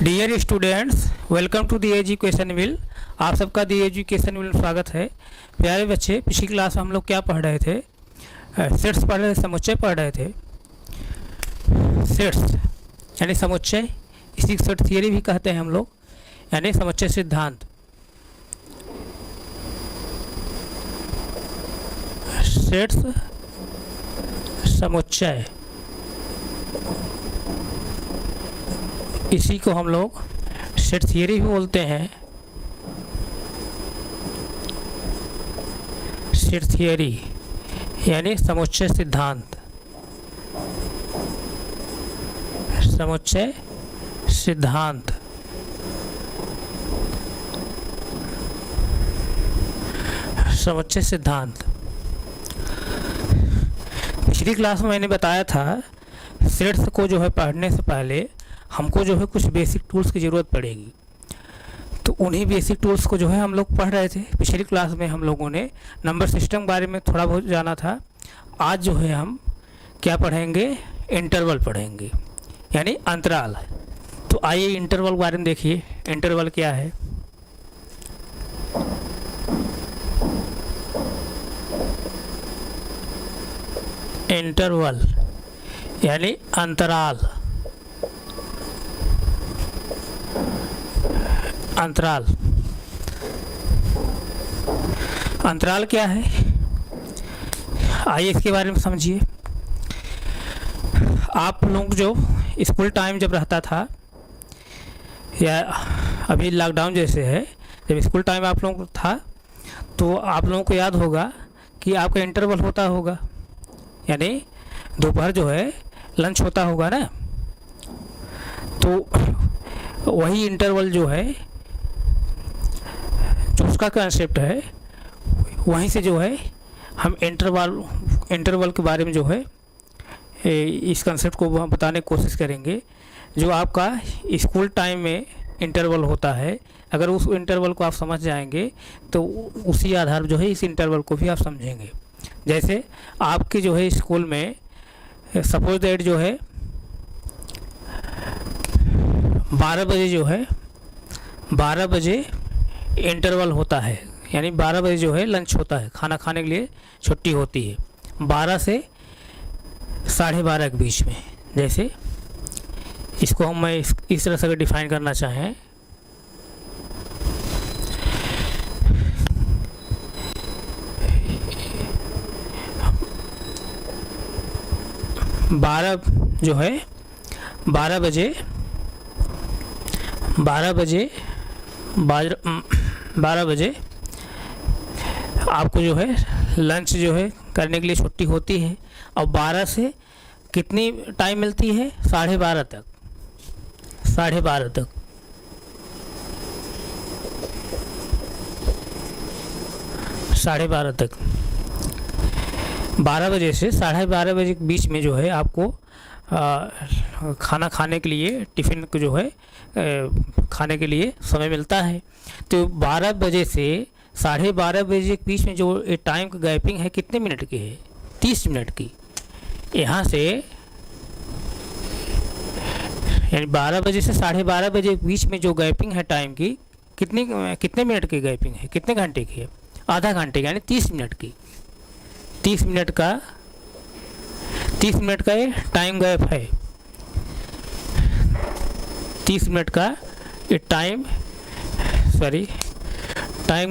Dear students, welcome to the education wheel. आप सबका दी education wheel में स्वागत है। प्यारे बच्चे, पिछली क्लास में हम लोग क्या पढ़ रहे थे? सेट्स पढ़ रहे थे, समुच्चय पढ़ रहे थे। सेट्स यानी समुच्चय, इसी को सेट थियरी भी कहते हैं हम लोग, यानी समुच्चय सिद्धांत। सेट्स समुच्चय, इसी को हम लोग सेट थियरी भी बोलते हैं। सेट थियरी यानी समुच्चय सिद्धांत। समुच्चय सिद्धांत समुच्चय सिद्धांत। पिछली क्लास में मैंने बताया था सेट्स को जो है पढ़ने से पहले हमको जो है कुछ बेसिक टूल्स की ज़रूरत पड़ेगी। तो उन्हीं बेसिक टूल्स को जो है हम लोग पढ़ रहे थे। पिछली क्लास में हम लोगों ने नंबर सिस्टम के बारे में थोड़ा बहुत जाना था। आज जो है हम क्या पढ़ेंगे? इंटरवल पढ़ेंगे, यानी अंतराल। तो आइए इंटरवल के बारे में देखिए। इंटरवल क्या है? इंटरवल यानी अंतराल। अंतराल, अंतराल क्या है? आइए इसके बारे में समझिए। आप लोग जो स्कूल टाइम जब रहता था, या अभी लॉकडाउन जैसे है, जब स्कूल टाइम आप लोगों को था तो आप लोगों को याद होगा कि आपका इंटरवल होता होगा, यानी दोपहर जो है लंच होता होगा ना। तो वही इंटरवल जो है, जो उसका कंसेप्ट है, वहीं से जो है हम इंटरवल के बारे में जो है इस कंसेप्ट को बताने की कोशिश करेंगे। जो आपका स्कूल टाइम में इंटरवल होता है, अगर उस इंटरवल को आप समझ जाएंगे तो उसी आधार पर जो है इस इंटरवल को भी आप समझेंगे। जैसे आपके जो है स्कूल में सपोज दैट जो है 12 बजे जो है 12 बजे इंटरवल होता है, यानी 12 बजे जो है लंच होता है, खाना खाने के लिए छुट्टी होती है 12 से 12:30 के बीच में। जैसे इसको हम मैं इस तरह से डिफाइन करना चाहें, जो है 12 बजे 12 बजे आपको जो है लंच जो है करने के लिए छुट्टी होती है। और 12 से कितनी टाइम मिलती है? 12:30 तक। 12:30 तक। 12:30 तक। 12 बजे से 12:30 बजे के बीच में जो है आपको खाना खाने के लिए, टिफ़िन को जो है खाने के लिए समय मिलता है। तो 12 बजे से 12:30 बजे के बीच में जो टाइम की गैपिंग है कितने मिनट की है? 30 मिनट की। यहाँ से यानी 12 बजे से 12:30 बजे के बीच में जो गैपिंग है टाइम की, कितने मिनट की गैपिंग है? कितने घंटे की है? आधा घंटे, यानी 30 मिनट की। 30 मिनट का ये टाइम गैप है। 30 मिनट का ये टाइम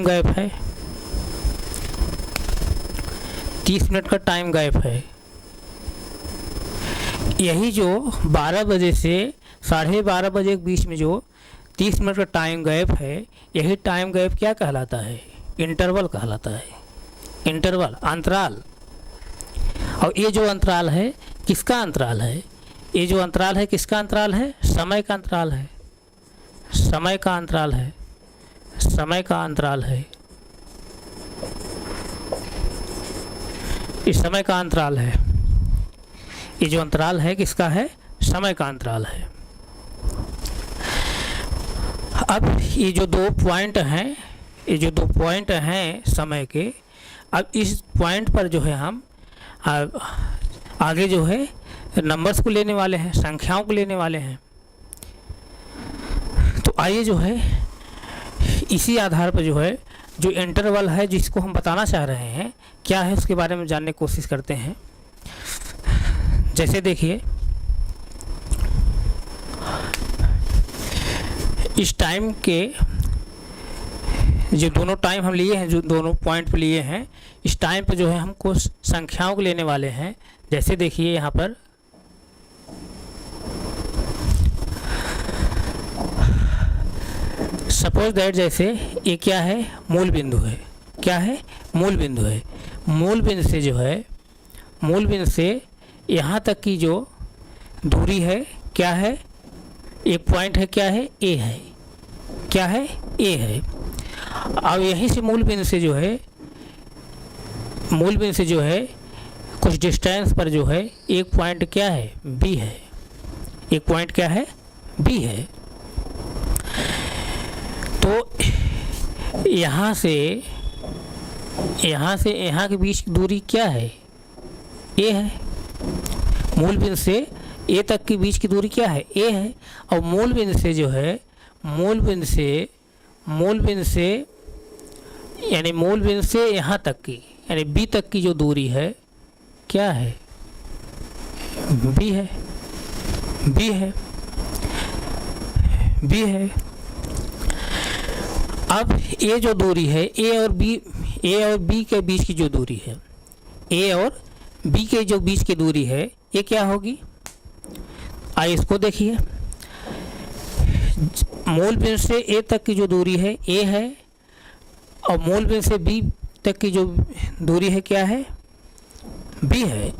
गैप है। 30 मिनट का टाइम गैप है। यही जो 12 बजे से 12:30 बजे के बीच में जो 30 मिनट का टाइम गैप है, यही टाइम गैप क्या कहलाता है? इंटरवल कहलाता है। इंटरवल, अंतराल। और ये जो अंतराल है, किसका अंतराल है? ये जो अंतराल है किसका अंतराल है? समय का अंतराल है। समय का अंतराल है। समय का अंतराल है। इस समय का अंतराल है। ये जो अंतराल है किसका है? समय का अंतराल है। अब ये जो दो पॉइंट हैं समय के, अब इस पॉइंट पर जो है हम आगे जो है नंबर्स को लेने वाले हैं, संख्याओं को लेने वाले हैं। आइए जो है इसी आधार पर जो है जो इंटरवल है जिसको हम बताना चाह रहे हैं क्या है उसके बारे में जानने की कोशिश करते हैं। जैसे देखिए इस टाइम के जो दोनों टाइम हम लिए हैं, जो दोनों पॉइंट पे लिए हैं, इस टाइम पे जो है हमको संख्याओं को लेने वाले हैं। जैसे देखिए यहाँ पर सपोज दैट जैसे ये क्या है, मूल बिंदु है। क्या है, मूल बिंदु है। मूल बिंदु से जो है, मूल बिंदु से यहाँ तक की जो दूरी है क्या है, एक पॉइंट है, क्या है, ए है। क्या है, ए है। अब यहीं से मूल बिंदु से जो है, मूल बिंदु से जो है कुछ डिस्टेंस पर जो है एक पॉइंट क्या है, बी है। एक पॉइंट क्या है, बी है। तो यहाँ से यहाँ के बीच की दूरी क्या है, ए है। मूल बिंदु से ए तक के बीच की दूरी क्या है, ए है। और मूल बिंदु से जो है, मूल बिंदु से यानी मूल बिंदु से यहाँ तक की यानी बी तक की जो दूरी है क्या है, बी है। बी है, बी है। अब ये जो दूरी है ए और बी के बीच की जो दूरी है, ए और बी के जो बीच की दूरी है ये क्या होगी, आइए इसको देखिए। मूल बिंदु से ए तक की जो दूरी है ए है और मूल बिंदु से बी तक की जो दूरी है क्या है, बी है।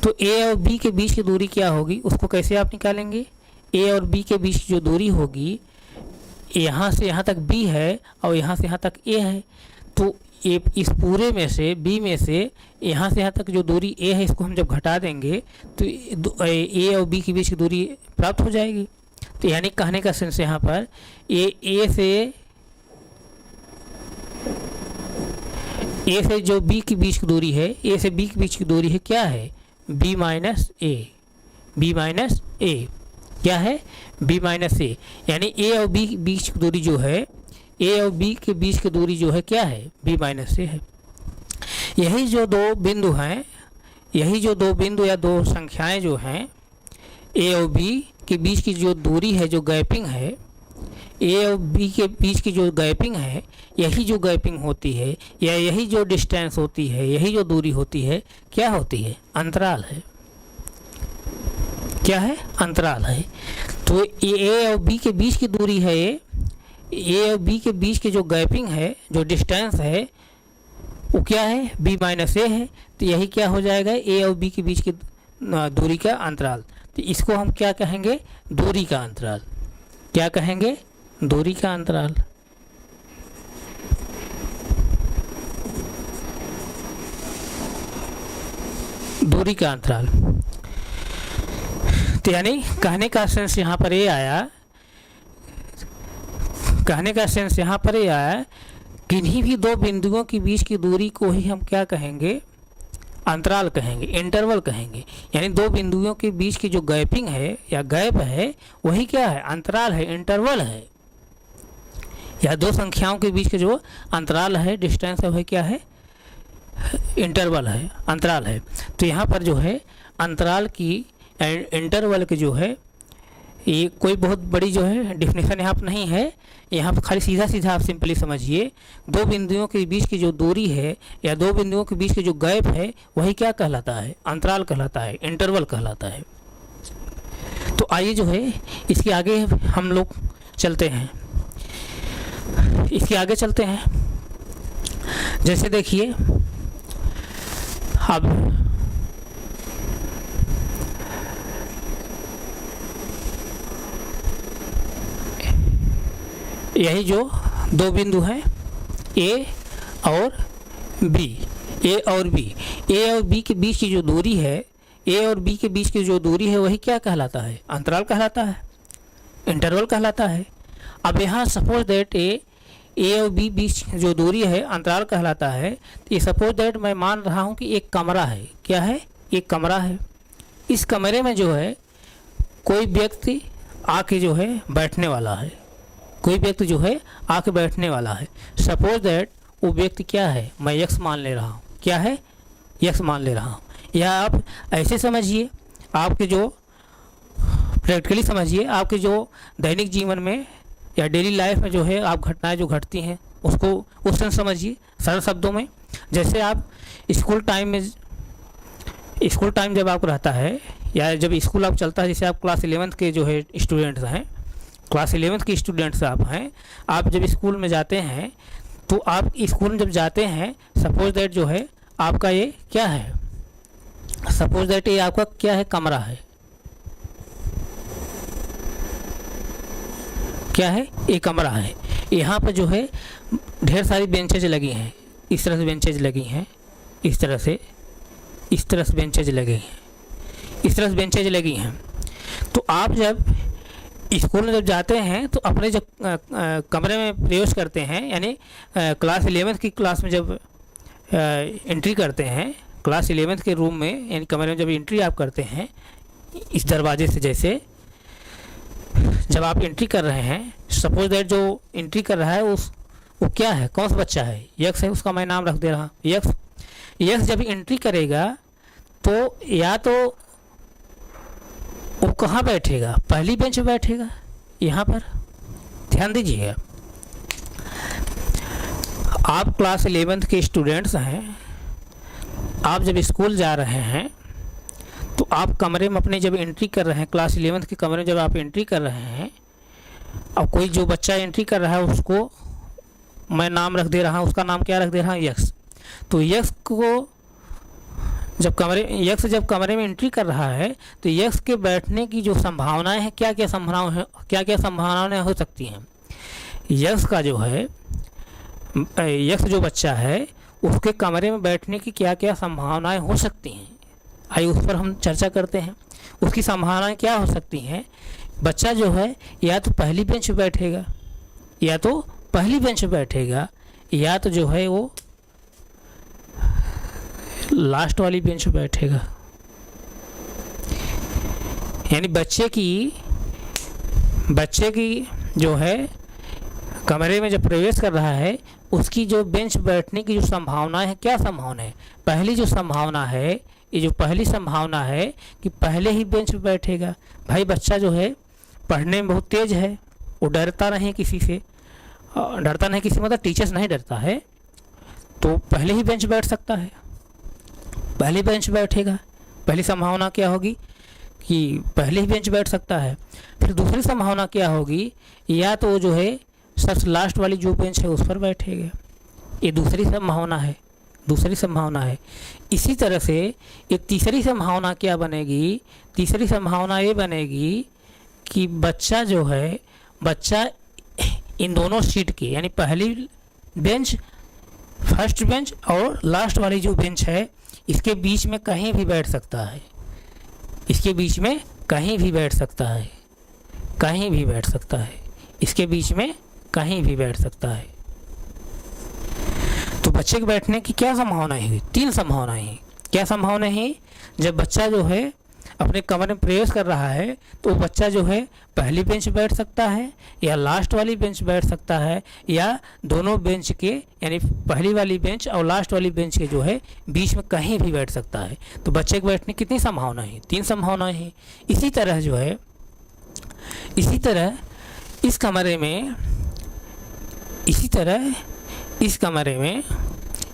तो ए और बी के बीच की दूरी क्या होगी, उसको कैसे आप निकालेंगे। ए और बी के बीच की जो दूरी होगी, यहाँ से यहाँ तक बी है और यहाँ से यहाँ तक ए है। तो ये इस पूरे में से बी में से यहाँ से यहाँ तक जो दूरी ए है इसको हम जब घटा देंगे तो ए और बी के बीच की दूरी प्राप्त हो जाएगी। तो यानी कहने का सेंस यहाँ पर ए से जो बी के बीच की दूरी है, ए से बी के बीच की दूरी है क्या है, बी माइनस ए। बी माइनस ए क्या है, बी माइनस ए। यानी ए और बी के बीच की दूरी जो है, ए और बी के बीच की दूरी जो है क्या है, बी माइनस ए है। यही जो दो बिंदु हैं, यही जो दो बिंदु या दो संख्याएं जो हैं, ए और बी के बीच की जो दूरी है, जो गैपिंग है, ए और बी के बीच की जो गैपिंग है, यही जो गैपिंग होती है या यही जो डिस्टेंस होती है, यही जो दूरी होती है क्या होती है, अंतराल है। क्या है, अंतराल है। तो ए और बी के बीच की दूरी है, ए और बी के बीच की जो गैपिंग है, जो डिस्टेंस है वो क्या है, बी माइनस ए है। तो यही क्या हो जाएगा, ए और बी के बीच की दूरी का अंतराल। तो इसको हम क्या कहेंगे, दूरी का अंतराल। क्या कहेंगे, दूरी का अंतराल। दूरी का अंतराल। तो यानी कहने का सेंस यहाँ पर ये आया, कहने का सेंस यहाँ पर ये आया, किन्हीं भी दो बिंदुओं के बीच की दूरी को ही हम क्या कहेंगे, अंतराल कहेंगे, इंटरवल कहेंगे। यानी दो बिंदुओं के बीच की जो गैपिंग है या गैप है वही क्या है, अंतराल है, इंटरवल है। या दो संख्याओं के बीच के जो अंतराल है, डिस्टेंस है, वह क्या है, इंटरवल है, अंतराल है। तो यहाँ पर जो है अंतराल की, इंटरवल की जो है, ये कोई बहुत बड़ी जो है डिफिनेशन यहाँ पर नहीं है। यहाँ पर खाली सीधा सीधा आप सिंपली समझिए, दो बिंदुओं के बीच की जो दूरी है या दो बिंदुओं के बीच की जो गैप है वही क्या कहलाता है, अंतराल कहलाता है, इंटरवल कहलाता है। तो आइए जो है इसके आगे हम लोग चलते हैं, इसके आगे चलते हैं। जैसे देखिए अब यही जो दो बिंदु हैं ए और बी, ए और बी, ए और बी के बीच की जो दूरी है, ए और बी के बीच की जो दूरी है वही क्या कहलाता है, अंतराल कहलाता है, इंटरवल कहलाता है। अब यहाँ सपोज दैट ए और बी बीच जो दूरी है अंतराल कहलाता है। तो ये सपोज दैट मैं मान रहा हूँ कि एक कमरा है। क्या है, एक कमरा है। इस कमरे में जो है कोई व्यक्ति आके जो है बैठने वाला है। कोई व्यक्ति जो है आके बैठने वाला है। सपोज दैट वो व्यक्ति क्या है, मैं यक्स मान ले रहा हूँ, क्या है, यक्स मान ले रहा हूँ। या आप ऐसे समझिए, आपके जो प्रैक्टिकली समझिए, आपके जो दैनिक जीवन में या डेली लाइफ में जो है आप घटनाएं जो घटती हैं उसको उस तरह समझिए सरल शब्दों में। जैसे आप स्कूल टाइम जब आपको रहता है या जब स्कूल आप चलता है, जैसे आप क्लास 11th के जो है स्टूडेंट्स हैं, क्लास 11th के स्टूडेंट्स आप हैं, आप जब स्कूल में जाते हैं तो आप स्कूल में जब जाते हैं, सपोज दैट जो है आपका ये क्या है, सपोज दैट ये आपका क्या है, कमरा है, क्या है, ये कमरा है। यहाँ पर जो है ढेर सारी बेंचेज लगी हैं, इस तरह से बेंचेज लगी हैं, इस तरह से बेंचेज लगे हैं, इस तरह से बेंचेज लगी हैं। तो आप जब स्कूल में जब जाते हैं तो अपने जब कमरे में प्रवेश करते हैं, यानी क्लास 11th की क्लास में जब एंट्री करते हैं, क्लास 11th के रूम में यानी कमरे में जब एंट्री आप करते हैं, इस दरवाजे से जैसे जब आप एंट्री कर रहे हैं, सपोज दैट जो एंट्री कर रहा है वो क्या है, कौन सा बच्चा है, यक्स है, उसका मैं नाम रख दे रहा हूँ यक्स। यक्स जब एंट्री करेगा तो या तो वो कहाँ बैठेगा, पहली बेंच पे बैठेगा, यहाँ पर ध्यान दीजिएगा। आप क्लास 11th के स्टूडेंट्स हैं, आप जब स्कूल जा रहे हैं तो आप कमरे में अपने जब एंट्री कर रहे हैं, क्लास 11th के कमरे में जब आप एंट्री कर रहे हैं, अब कोई जो बच्चा एंट्री कर रहा है उसको मैं नाम रख दे रहा हूँ, उसका नाम क्या रख दे रहा हूँ, यक्स। तो यक्स जब कमरे में एंट्री कर रहा है तो यक्स के बैठने की जो संभावनाएं हैं, क्या क्या संभावनाएं हो सकती हैं। यक्स का जो है, यक्स जो बच्चा है उसके कमरे में बैठने की क्या क्या संभावनाएं हो सकती हैं, आइए उस पर हम चर्चा करते हैं। उसकी संभावनाएं क्या हो सकती हैं। बच्चा जो है या तो पहली बेंच पे बैठेगा, या तो जो है वो लास्ट वाली बेंच पे बैठेगा। यानी बच्चे की जो है कमरे में जब प्रवेश कर रहा है उसकी जो बेंच बैठने की जो संभावना है, क्या संभावना है, पहली जो संभावना है, ये जो पहली संभावना है कि पहले ही बेंच पे बैठेगा। भाई बच्चा जो है पढ़ने में बहुत तेज है, वो डरता नहीं किसी मतलब टीचर्स नहीं डरता है, तो पहले ही बेंच बैठ सकता है, पहली बेंच बैठेगा। पहली संभावना क्या होगी कि पहले ही बेंच बैठ सकता है। फिर दूसरी संभावना क्या होगी, या तो जो है सबसे लास्ट वाली जो बेंच है उस पर बैठेगा, ये दूसरी संभावना है। इसी तरह से एक तीसरी संभावना क्या बनेगी, तीसरी संभावना ये बनेगी कि बच्चा इन दोनों सीट के, यानी पहली बेंच, फर्स्ट बेंच और लास्ट वाली जो बेंच है, इसके बीच में कहीं भी बैठ सकता है, इसके बीच में कहीं भी बैठ सकता है, इसके बीच में कहीं भी बैठ सकता है। तो बच्चे के बैठने की क्या संभावनाएं हुई, 3 संभावनाएं हैं। क्या संभावना है, जब बच्चा जो है अपने कमरे में प्रवेश कर रहा है तो बच्चा जो है पहली बेंच बैठ सकता है, या लास्ट वाली बेंच बैठ सकता है, या दोनों बेंच के, यानी पहली वाली बेंच और लास्ट वाली बेंच के जो है बीच में कहीं भी बैठ सकता है। तो बच्चे के बैठने की कितनी संभावनाएं हैं, 3 संभावनाएं हैं। इसी तरह जो है इस कमरे में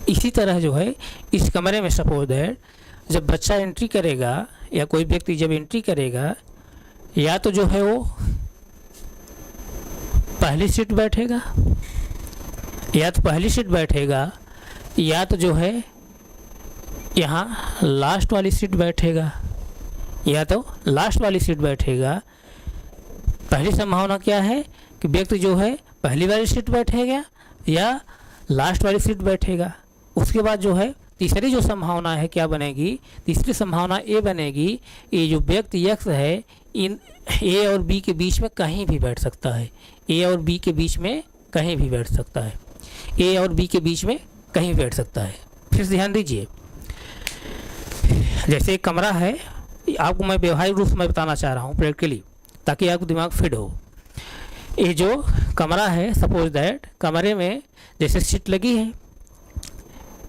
इस कमरे में सपोज दैट जब बच्चा एंट्री करेगा या कोई व्यक्ति जब एंट्री करेगा, या तो जो है वो पहली सीट बैठेगा, या तो जो है यहाँ लास्ट वाली सीट बैठेगा, पहली संभावना क्या है कि व्यक्ति जो है पहली वाली सीट बैठेगा या लास्ट वाली सीट बैठेगा। उसके बाद जो है तीसरी जो संभावना है क्या बनेगी, तीसरी संभावना ये बनेगी, ये जो व्यक्ति यक्स है इन ए और बी के बीच में कहीं भी बैठ सकता है, फिर ध्यान दीजिए, जैसे एक कमरा है, आपको मैं व्यवहारिक रूप से मैं बताना चाह रहा हूँ प्रैक्टिकली, ताकि आपको दिमाग फिट हो। ये जो कमरा है, सपोज दैट कमरे में जैसे सीट लगी है,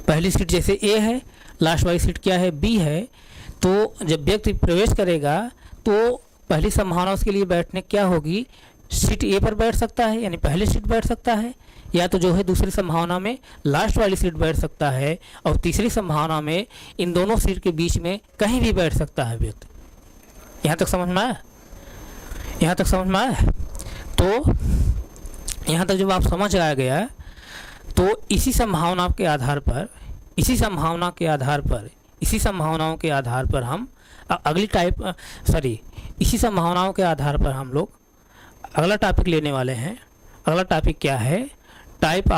पहली सीट जैसे ए है, लास्ट वाली सीट क्या है, बी है, तो जब व्यक्ति प्रवेश करेगा तो पहली संभावना उसके लिए बैठने क्या होगी, सीट ए पर बैठ सकता है यानी पहली सीट बैठ सकता है, या तो जो है दूसरी संभावना में लास्ट वाली सीट बैठ सकता है, और तीसरी संभावना में इन दोनों सीट के बीच में कहीं भी बैठ सकता है व्यक्ति। यहाँ तक समझ में आया? यहाँ तक समझ में आया? तो यहाँ तक जब आप समझ आ गया तो इसी संभावना के आधार पर, इसी संभावनाओं के आधार पर हम इसी संभावनाओं के आधार पर हम लोग अगला टॉपिक लेने वाले हैं। अगला टॉपिक क्या है, टाइप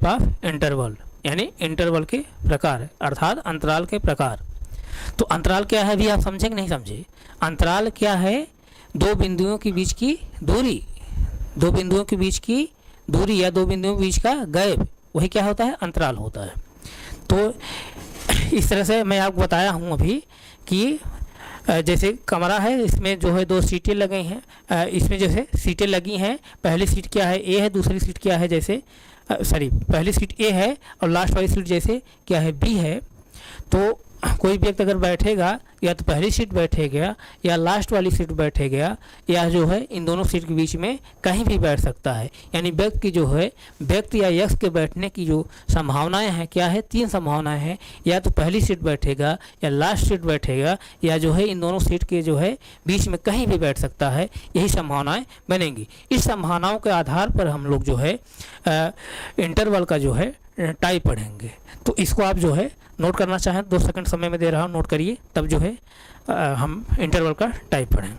ऑफ इंटरवल, यानी इंटरवल के प्रकार, अर्थात अंतराल के प्रकार। तो अंतराल क्या है, अभी आप समझे कि नहीं समझे? अंतराल क्या है, दो बिंदुओं के बीच की दूरी, या दो बिंदुओं के बीच का गैप, वही क्या होता है, अंतराल होता है। तो इस तरह से मैं आपको बताया हूँ अभी कि जैसे कमरा है, इसमें जो है दो सीटें लगी हैं, इसमें जैसे सीटें लगी हैं, पहली सीट क्या है, ए है, दूसरी सीट क्या है, जैसे पहली सीट ए है और लास्ट वाली सीट जैसे क्या है, बी है। तो कोई व्यक्ति अगर बैठेगा या तो पहली सीट बैठेगा या लास्ट वाली सीट बैठेगा, या जो है इन दोनों सीट के बीच में कहीं भी बैठ सकता है। यानी व्यक्ति या यक्ष के बैठने की जो संभावनाएं हैं क्या है, तीन संभावनाएं हैं, या तो पहली सीट बैठेगा या लास्ट सीट बैठेगा, या जो है इन दोनों सीट के जो है बीच में कहीं भी बैठ सकता है, यही संभावनाएं बनेंगी। इस संभावनाओं के आधार पर हम लोग जो है इंटरवल का जो है टाइप पढ़ेंगे। तो इसको आप जो है नोट करना चाहें, 2 सेकंड समय में दे रहा हूँ, नोट करिए, तब जो है हम इंटरवल का टाइप पढ़ें।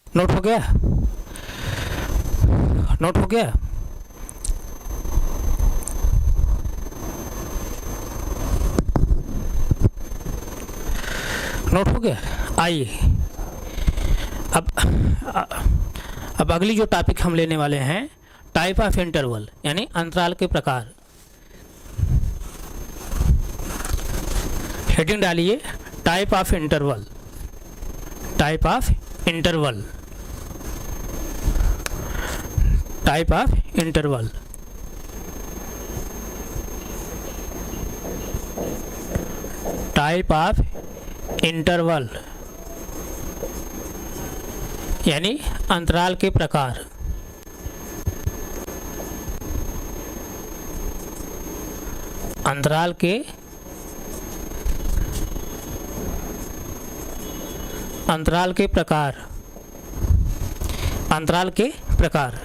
नोट हो गया? नोट हो गया? नोट हो गया? आइए अब अगली जो टॉपिक हम लेने वाले हैं, टाइप ऑफ इंटरवल, यानी अंतराल के प्रकार। हेडिंग डालिए, type of interval, type of interval, type of interval. Type of interval यानी अंतराल के प्रकार। अंतराल के प्रकार, अंतराल के प्रकार,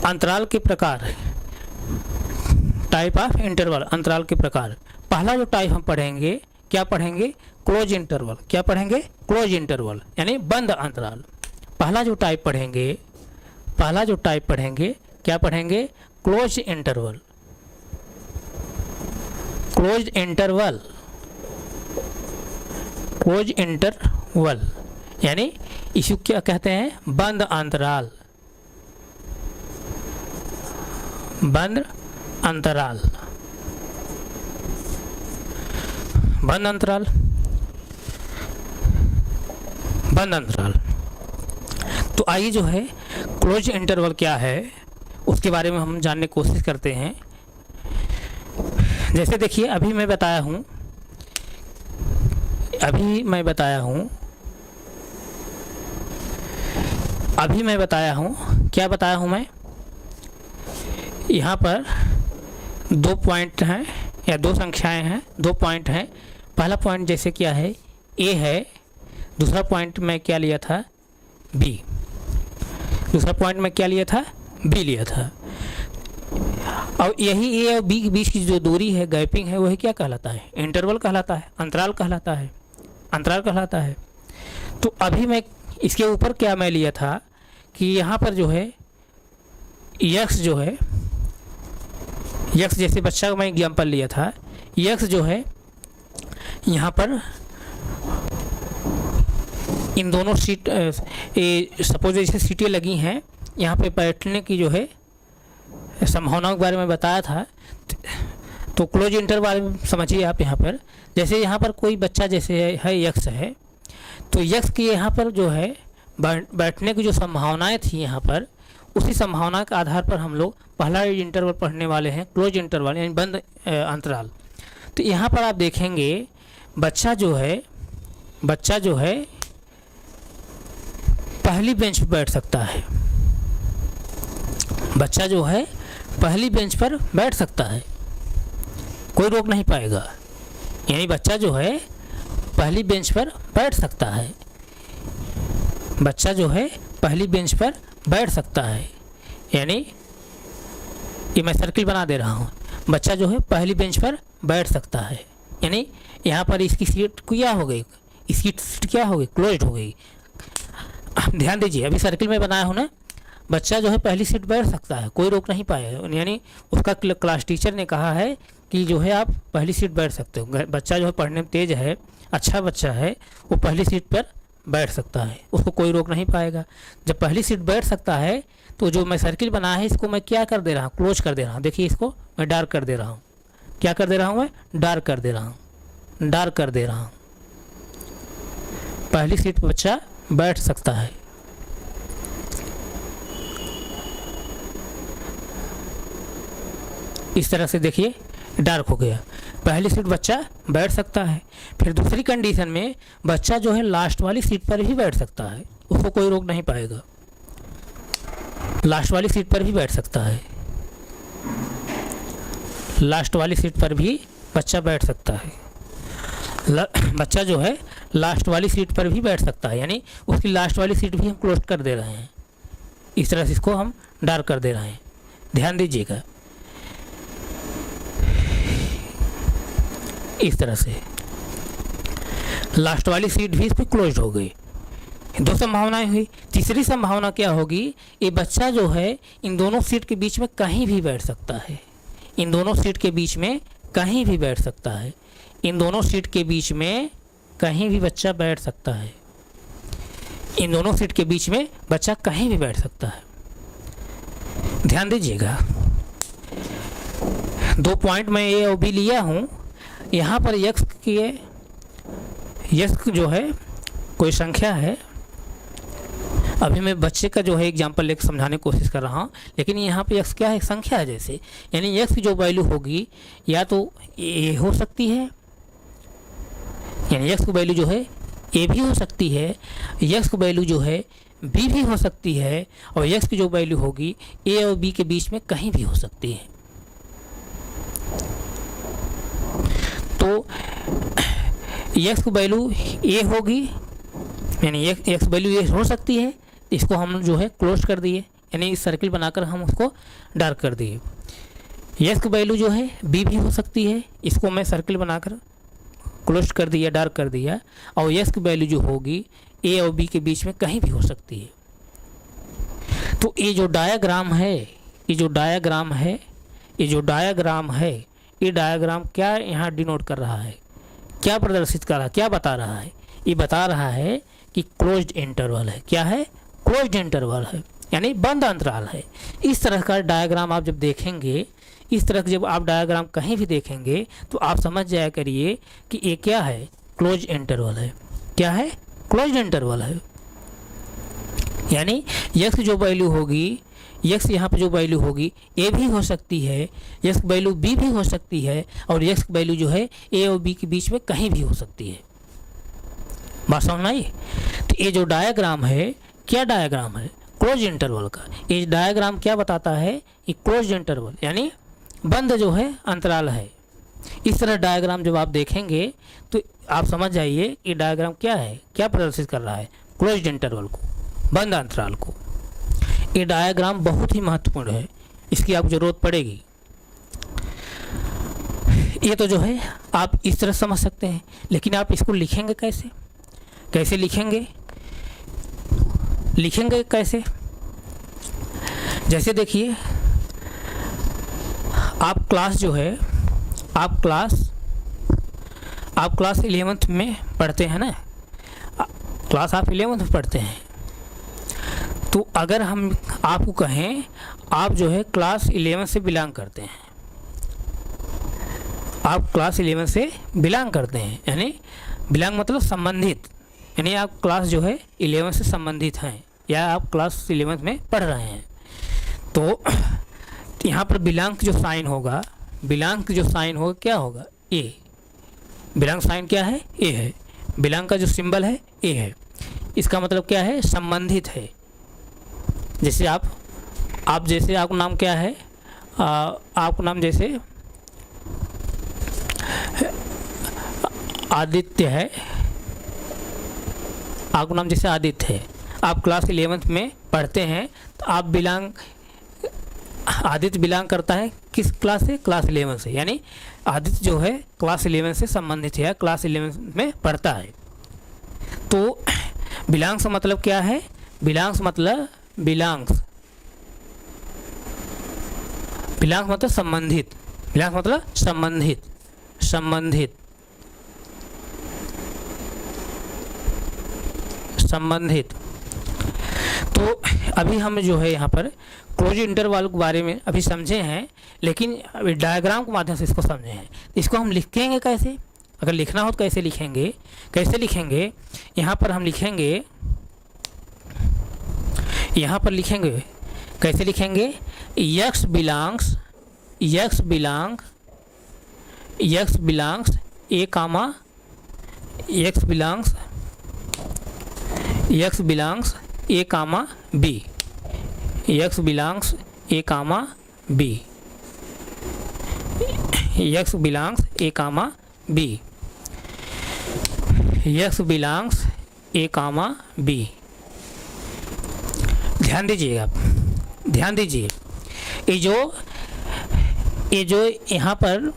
अंतराल के प्रकार, टाइप ऑफ इंटरवल, अंतराल के प्रकार। पहला जो टाइप हम पढ़ेंगे, क्या पढ़ेंगे, क्लोज इंटरवल। क्या पढ़ेंगे, क्लोज इंटरवल यानी बंद अंतराल। पहला जो टाइप पढ़ेंगे क्या पढ़ेंगे, close interval, close interval, close interval यानी इसे क्या कहते हैं, बंद अंतराल, बंद अंतराल, बंद अंतराल, बंद अंतराल। तो आइए जो है क्लोज इंटरवल क्या है उसके बारे में हम जानने की कोशिश करते हैं। जैसे देखिए अभी मैं बताया हूँ, क्या बताया हूँ मैं, यहाँ पर 2 पॉइंट हैं या 2 संख्याएं हैं, 2 पॉइंट हैं। पहला पॉइंट जैसे क्या है, ए है, दूसरा पॉइंट में क्या लिया था, बी, दूसरा पॉइंट में क्या लिया था, बी लिया था। और यही ए और बी के बीच की जो दूरी है, गैपिंग है, वही क्या कहलाता है, इंटरवल कहलाता है, अंतराल कहलाता है, अंतराल कहलाता है। तो अभी मैं इसके ऊपर क्या मैं लिया था कि यहाँ पर जो है यक्स जो है, यक्स जैसे बच्चा का मैं एग्जाम्पल लिया था, यक्स जो है यहाँ पर इन दोनों सीट सपोज जैसे सीटें लगी हैं, यहाँ पे बैठने की जो है संभावनाओं के बारे में बताया था। तो क्लोज इंटरवल बारे में समझिए आप। यहाँ पर जैसे यहाँ पर कोई बच्चा जैसे है यक्स है, तो यक्स की यहाँ पर जो है बैठने की जो संभावनाएं थी यहाँ पर, उसी संभावना के आधार पर हम लोग पहला इंटरवल पढ़ने वाले हैं, क्लोज इंटरवल यानी बंद अंतराल। तो यहाँ पर आप देखेंगे बच्चा जो है पहली बेंच पर बैठ सकता है, बच्चा जो है पहली बेंच पर बैठ सकता है, कोई रोक नहीं पाएगा। यानी बच्चा जो है पहली बेंच पर बैठ सकता है, बच्चा जो है पहली बेंच पर बैठ सकता है। यानी ये मैं सर्किल बना दे रहा हूँ, बच्चा जो है पहली बेंच पर बैठ सकता है। यानी यहाँ पर इसकी सीट क्या हो गई, इसकी सीट क्या हो गई, क्लोज्ड हो गई। ध्यान दीजिए, अभी सर्किल में बनाया हूँ ना, बच्चा जो है पहली सीट बैठ सकता है, कोई रोक नहीं पाएगा। यानी उसका क्लास टीचर ने कहा है कि जो है आप पहली सीट बैठ सकते हो। बच्चा जो है पढ़ने में तेज है, अच्छा बच्चा है, वो पहली सीट पर बैठ सकता है, उसको कोई रोक नहीं पाएगा। जब पहली सीट बैठ सकता है तो जो मैं सर्किल बनाया है इसको मैं क्या कर दे रहा हूँ, क्लोज कर दे रहा हूँ। देखिए इसको मैं डार्क कर दे रहा हूँ, क्या कर दे रहा हूँ, मैं डार्क कर दे रहा हूँ, डार्क कर दे रहा हूँ। पहली सीट पर बच्चा बैठ सकता है। इस तरह से देखिए डार्क हो गया, पहली सीट बच्चा बैठ सकता है। फिर दूसरी कंडीशन में बच्चा जो है लास्ट वाली सीट पर भी बैठ सकता है, उसको कोई रोक नहीं पाएगा, लास्ट वाली सीट पर भी बैठ सकता है, लास्ट वाली सीट पर भी बच्चा बैठ सकता है। बच्चा जो है लास्ट वाली सीट पर भी बैठ सकता है, यानी उसकी लास्ट वाली सीट भी हम क्लोज कर दे रहे हैं। इस तरह से इसको हम डार्क कर दे रहे हैं, ध्यान दीजिएगा। इस तरह से लास्ट वाली सीट भी इस पर क्लोज हो गई। दो संभावनाएं हुई। तीसरी संभावना क्या होगी, ये बच्चा जो है इन दोनों सीट के बीच में कहीं भी बैठ सकता है, इन दोनों सीट के बीच में कहीं भी बैठ सकता है, इन दोनों सीट के बीच में कहीं भी बच्चा बैठ सकता है, इन दोनों सीट के बीच में बच्चा कहीं भी बैठ सकता है। ध्यान दीजिएगा, 2 पॉइंट मैं ए और बी लिया हूँ। यहाँ पर यक्स जो है कोई संख्या है। अभी मैं बच्चे का जो है एग्जाम्पल लेकर समझाने की कोशिश कर रहा हूँ, लेकिन यहाँ पे यक्स क्या है, संख्या है जैसे। यानी यक्स की जो वैल्यू होगी या तो ए हो सकती है, यानी यक्स की वैल्यू जो है ए भी हो सकती है, यक्स की वैल्यू जो है बी भी हो सकती है, और यक्स की जो वैल्यू होगी ए और बी के बीच में कहीं भी हो सकती है। तो यक्स की वैल्यू ए होगी, यानी यक्स वैल्यू ए हो सकती है, इसको हम जो है क्लोज कर दिए, यानी इस सर्किल बनाकर हम उसको डार्क कर दिए। यक्स की वैल्यू जो है बी भी हो सकती है, इसको मैं सर्किल बनाकर क्लोज कर दिया, डार्क कर दिया। और यक्स की वैल्यू जो होगी ए और बी के बीच में कहीं भी हो सकती है। तो ये जो डायग्राम है, ये जो डायग्राम है, ये जो डायग्राम है, ये डायग्राम क्या यहाँ डिनोट कर रहा है, क्या प्रदर्शित कर रहा है, क्या बता रहा है, ये बता रहा है कि क्लोज्ड इंटरवल है। क्या है, क्लोज्ड इंटरवल है, यानी बंद अंतराल है। इस तरह का डायग्राम आप जब देखेंगे, इस तरह जब आप डायग्राम कहीं भी देखेंगे तो आप समझ जाया करिए कि ये क्या है, क्लोज इंटरवल है। क्या है, क्लोज इंटरवल है। यानी यक्स जो वैल्यू होगी, यक्स यहाँ पर जो वैल्यू होगी ए भी हो सकती है, यक्स वैल्यू बी भी हो सकती है, और यक्स वैल्यू जो है ए और बी के बीच में कहीं भी हो सकती है। बात समझ में आई? तो ये जो डायग्राम है, क्या डायग्राम है, क्लोज इंटरवल का। ये डायग्राम क्या बताता है, ये क्लोज इंटरवल यानी बंद जो है अंतराल है। इस तरह डायग्राम जब आप देखेंगे तो आप समझ जाइए कि डायग्राम क्या है, क्या प्रदर्शित कर रहा है, क्लोज्ड इंटरवल को, बंद अंतराल को। ये डायग्राम बहुत ही महत्वपूर्ण है, इसकी आपको ज़रूरत पड़ेगी। ये तो जो है आप इस तरह समझ सकते हैं, लेकिन आप इसको लिखेंगे कैसे, कैसे लिखेंगे, लिखेंगे कैसे? जैसे देखिए, आप क्लास जो है, आप क्लास 11th में पढ़ते हैं ना, क्लास आप 11th में पढ़ते हैं। तो अगर हम आपको कहें आप जो है क्लास 11 से बिलोंग करते हैं, आप क्लास 11 से बिलोंग करते हैं, यानी बिलोंग मतलब संबंधित, यानी आप क्लास जो है 11 से संबंधित हैं या आप क्लास 11 में पढ़ रहे हैं। तो यहाँ पर बिलोंग जो साइन होगा, क्या होगा? ए। बिलोंग साइन क्या है? ए है। बिलोंग का जो सिंबल है ए है। इसका मतलब क्या है? संबंधित है। जैसे आप जैसे आपका नाम क्या है? आपका नाम जैसे आदित्य है, आपका नाम जैसे आदित्य है, आप क्लास 11th में पढ़ते हैं, तो आप आदित्य बिलोंग करता है किस क्लास से? क्लास 11 से, यानी आदित्य जो है क्लास 11 से संबंधित है, क्लास 11 में पढ़ता है। तो बिलोंग्स मतलब क्या है? बिलोंग्स मतलब संबंधित, बिलोंग्स मतलब संबंधित। तो अभी हम जो है यहाँ पर क्लोज इंटरवल के बारे में अभी समझे हैं, लेकिन अभी डायग्राम के माध्यम से इसको समझे हैं। इसको हम लिखेंगे कैसे? अगर लिखना हो तो कैसे लिखेंगे? यहाँ पर हम लिखेंगे, कैसे लिखेंगे? x बिलोंग्स ए कामा बी, x बिलोंग्स ए कामा बी। ध्यान दीजिए, ये जो यहाँ पर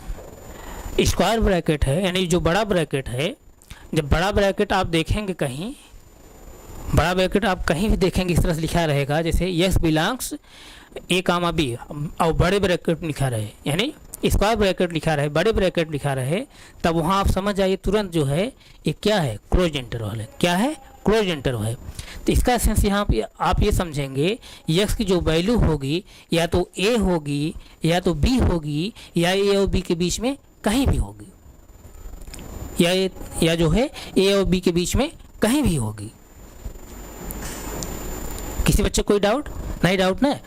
स्क्वायर ब्रैकेट है, यानी जो बड़ा ब्रैकेट है, जब बड़ा ब्रैकेट आप देखेंगे कहीं, बड़ा ब्रैकेट आप कहीं भी देखेंगे इस तरह से लिखा रहेगा, जैसे यस बिलोंग्स ए कामा बी, और बड़े ब्रैकेट लिखा रहे, यानी स्क्वायर ब्रैकेट लिखा रहे, बड़े ब्रैकेट लिखा रहे, तब वहाँ आप समझ जाइए तुरंत जो है ये क्या है? क्लोज इंटरवल है। क्या है? क्लोज इंटरवल है। तो इसका सेंस यहाँ पे आप ये समझेंगे, यक्स की जो वैल्यू होगी या तो ए होगी या तो बी होगी या ए और बी के बीच में कहीं भी होगी, या जो है ए और बी के बीच में कहीं भी होगी। किसी बच्चे कोई डाउट ना?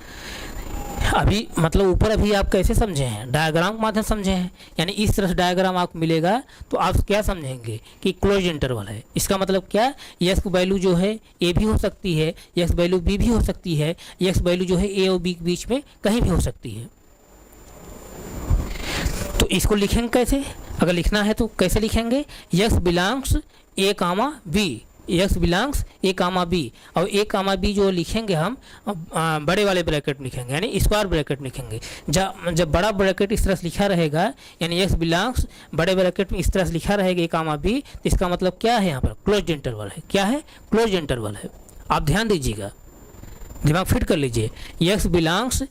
अभी मतलब ऊपर अभी आप कैसे समझे हैं? डायग्राम के माध्यम समझे हैं, यानी इस तरह से डायग्राम आपको मिलेगा तो आप क्या समझेंगे कि क्लोज इंटरवल है। इसका मतलब क्या? यस की वैल्यू जो है ए भी हो सकती है, यस वैल्यू बी भी हो सकती है, यस वैल्यू जो है ए और बी के बीच में कहीं भी हो सकती है। तो इसको लिखेंगे कैसे? अगर लिखना है तो कैसे लिखेंगे? यस बिलोंग्स ए कामा बी, यस बिलोंग्स ए कामा बी, और ए कामा बी जो लिखेंगे हम बड़े वाले ब्रैकेट लिखेंगे, यानी स्क्वायर ब्रैकेट लिखेंगे। जब बड़ा ब्रैकेट इस तरह से लिखा रहेगा, यानी यस बिलोंग्स बड़े ब्रैकेट में इस तरह से लिखा रहेगा ए कामा बी, तो इसका मतलब क्या है? यहाँ पर क्लोज इंटरवल है। क्या है? क्लोज इंटरवल है। आप ध्यान दीजिएगा, दिमाग फिट कर लीजिए। यस बिलोंग्स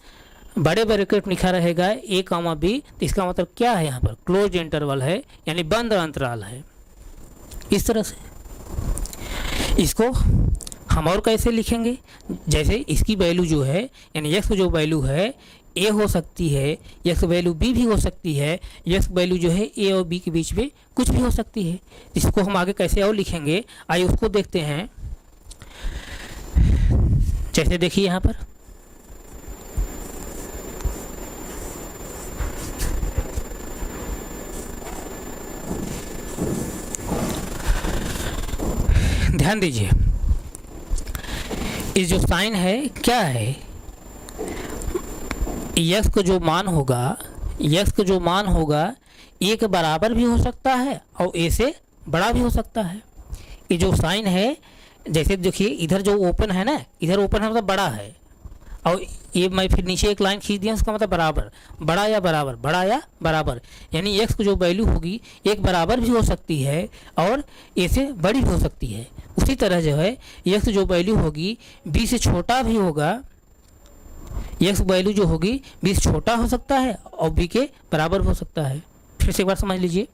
बड़े ब्रैकेट लिखा रहेगा ए कामा बी, तो इसका मतलब क्या है? यहाँ पर क्लोज इंटरवल है, यानी बंद अंतराल है। इस तरह से इसको हम और कैसे लिखेंगे? जैसे इसकी वैल्यू जो है, यानी यक्स जो वैल्यू है ए हो सकती है, यक्स वैल्यू बी भी हो सकती है, यक्स वैल्यू जो है ए और बी के बीच में कुछ भी हो सकती है। इसको हम आगे कैसे और लिखेंगे, आइए उसको देखते हैं। जैसे देखिए यहाँ पर ध्यान दीजिए, इस जो साइन है क्या है? यक्स का जो मान होगा ए के बराबर भी हो सकता है और ए से बड़ा भी हो सकता है। ये जो साइन है, जैसे देखिए इधर जो ओपन है ना, इधर ओपन है मतलब बड़ा है, और ये मैं फिर नीचे एक लाइन खींच दिया, उसका मतलब बराबर, बड़ा या बराबर, यानी एक्स की जो वैल्यू होगी एक बराबर भी हो सकती है और ए से बड़ी भी हो सकती है। उसी तरह जो है x जो वैल्यू होगी b से छोटा भी होगा, x वैल्यू जो होगी b से छोटा हो सकता है और b के बराबर हो सकता है। फिर से एक बार समझ लीजिए,